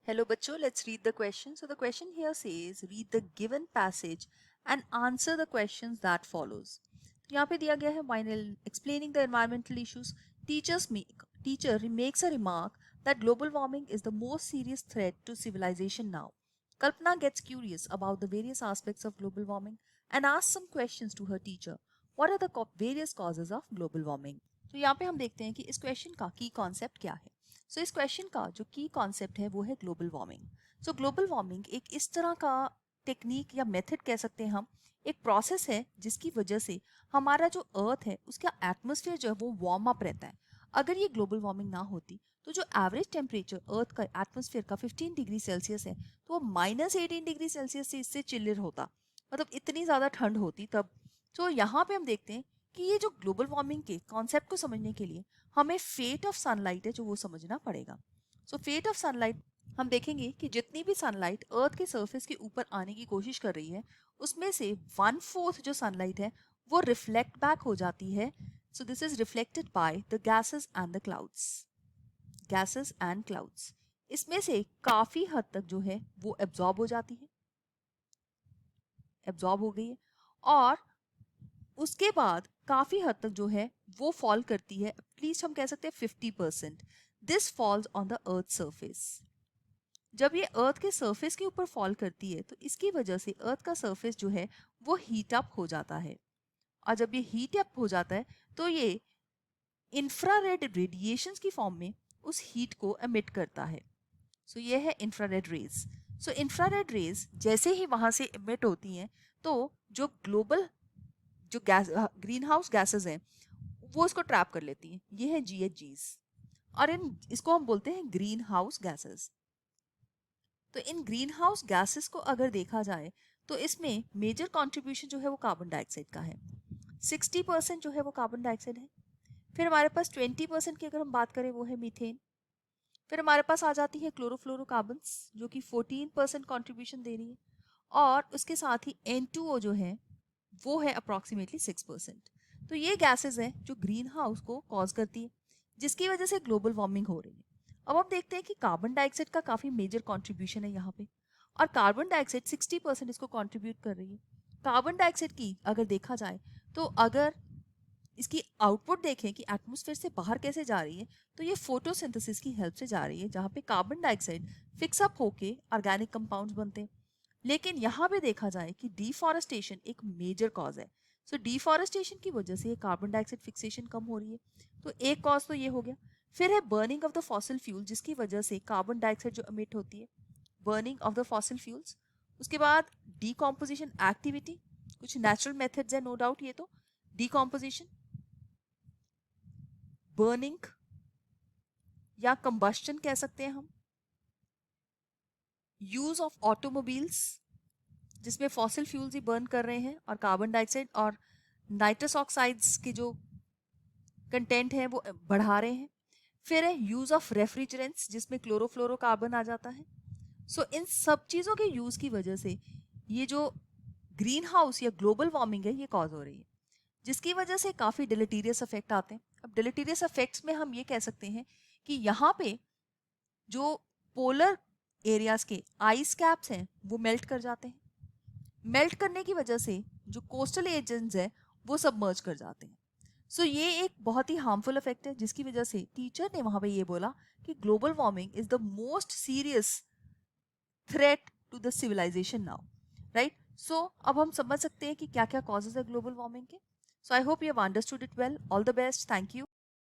Hello bachcho, let's read the question. So the question here says read the given passage and answer the questions that follows. तो यहाँ पे दिया गया है while explaining the environmental issues, teacher makes a remark that global warming is the most serious threat to civilization now. Kalpana gets curious about the various aspects of global warming and asks some questions to her teacher. What are the various causes of global warming? तो यहाँ पे हम देखते हैं कि इस question का की कॉन्सेप्ट क्या है. सो इस क्वेश्चन का जो की कॉन्सेप्ट है वो है ग्लोबल वार्मिंग. सो ग्लोबल वार्मिंग एक इस तरह का टेक्निक या मेथड कह सकते हैं हम, एक प्रोसेस है जिसकी वजह से हमारा जो अर्थ है उसका एटमोसफियर जो है वो वार्म अप रहता है. अगर ये ग्लोबल वार्मिंग ना होती तो जो एवरेज टेम्परेचर अर्थ का एटमोसफियर का 15 डिग्री सेल्सियस है तो वो -18 डिग्री सेल्सियस से इससे चिल्लर होता, मतलब इतनी ज़्यादा ठंड होती तब. तो यहाँ पे हम देखते हैं कि ये जो ग्लोबल वार्मिंग के कॉन्सेप्ट को समझने के लिए हमें फेट ऑफ सनलाइट है जो वो समझना पड़ेगा. सो फेट ऑफ सनलाइट हम देखेंगे कि जितनी भी सनलाइट अर्थ के सरफेस के ऊपर आने की कोशिश कर रही है उसमें से 1/4 जो सनलाइट है वो रिफ्लेक्ट बैक हो जाती है. So this is reflected by the gases and the clouds. Gases and clouds इसमें से काफी हद तक जो है वो एब्जॉर्ब हो जाती है, एब्जॉर्ब हो गई है, और उसके बाद काफी हद तक जो है वो फॉल करती है. एटलीस्ट हम कह सकते हैं 50%. This falls on the earth surface. जब ये अर्थ के सरफेस के ऊपर फॉल करती है तो इसकी वजह से अर्थ का सरफेस जो है वो हीट अप हो जाता है, और जब ये हीट अप हो जाता है तो ये इंफ्रारेड रेडिएशंस की फॉर्म में उस हीट को एमिट करता है. सो ये है इंफ्रारेड रेज. सो इंफ्रारेड रेज जैसे ही वहां से एमिट होती हैं तो जो ग्लोबल जो गैस ग्रीन हाउस गैसेज हैं वो इसको ट्रैप कर लेती हैं. ये है GHGs, और इसको हम बोलते हैं ग्रीन हाउस गैसेज. तो इन ग्रीन हाउस गैसेस को अगर देखा जाए तो इसमें मेजर कंट्रीब्यूशन जो है वो कार्बन डाइऑक्साइड का है. 60% जो है वो कार्बन डाइऑक्साइड है. फिर हमारे पास 20% की अगर हम बात करें वो है मीथेन. फिर हमारे पास आ जाती है क्लोरोफ्लोरोकार्बन्स जो कि 14% कंट्रीब्यूशन दे रही है, और उसके साथ ही N2O जो है वो है अप्रॉक्सीमेटली 6%. तो ये गैसेस हैं जो ग्रीन हाउस को कॉज करती है जिसकी वजह से ग्लोबल वार्मिंग हो रही है. अब हम देखते हैं कि कार्बन डाइऑक्साइड का काफी मेजर कंट्रीब्यूशन है यहाँ पे, और कार्बन डाइऑक्साइड 60% इसको कंट्रीब्यूट कर रही है. कार्बन डाइऑक्साइड की अगर देखा जाए तो अगर इसकी आउटपुट देखें कि एटमॉस्फेयर से बाहर कैसे जा रही है तो ये फोटोसिंथेसिस की हेल्प से जा रही है, जहाँ पे कार्बन डाइऑक्साइड फिक्स अप होके ऑर्गेनिक कंपाउंड्स बनते हैं. लेकिन यहाँ पे देखा जाए कि डिफॉरेस्टेशन एक मेजर कॉज है. सो डिफॉरेस्टेशन की वजह से कार्बन डाइऑक्साइड फिक्सेशन कम हो रही है. तो एक कॉज तो ये हो गया. फिर है burning of the fossil fuel जिसकी वजह से कार्बन डाइऑक्साइड जो एमिट होती है, burning of the fossil fuels. उसके बाद डीकॉम्पोजिशन एक्टिविटी, कुछ नेचुरल मेथड्स है नो डाउट, ये तो डीकॉम्पोजिशन, बर्निंग या कंबस्टन कह सकते हैं हम, यूज ऑफ ऑटोमोबाइल्स जिसमें फॉसिल फ्यूल्स ही बर्न कर रहे हैं और कार्बन डाइऑक्साइड और नाइट्रस ऑक्साइड्स के जो कंटेंट है वो बढ़ा रहे हैं. फिर है यूज ऑफ रेफ्रिजरेंट्स जिसमें क्लोरोफ्लोरोकार्बन आ जाता है. सो इन सब चीज़ों के यूज की वजह से ये जो ग्रीन हाउस या ग्लोबल वार्मिंग है ये कॉज हो रही है, जिसकी वजह से काफ़ी डिलीटीरियस इफेक्ट आते हैं. अब डिलीटीरियस इफेक्ट्स में हम ये कह सकते हैं कि यहाँ पे जो पोलर एरियाज के आइस कैप्स हैं वो मेल्ट कर जाते हैं. मेल्ट करने की वजह से जो कोस्टल एजेंट्स है वो सबमर्ज कर जाते हैं. सो ये एक बहुत ही हार्मफुल इफेक्ट है जिसकी वजह से टीचर ने वहां पे ये बोला कि global warming is the most serious threat to the civilization now. Right. So अब हम समझ सकते हैं कि क्या क्या कॉजेज है ग्लोबल वार्मिंग के. So I hope you have understood it well. All the best. Thank you.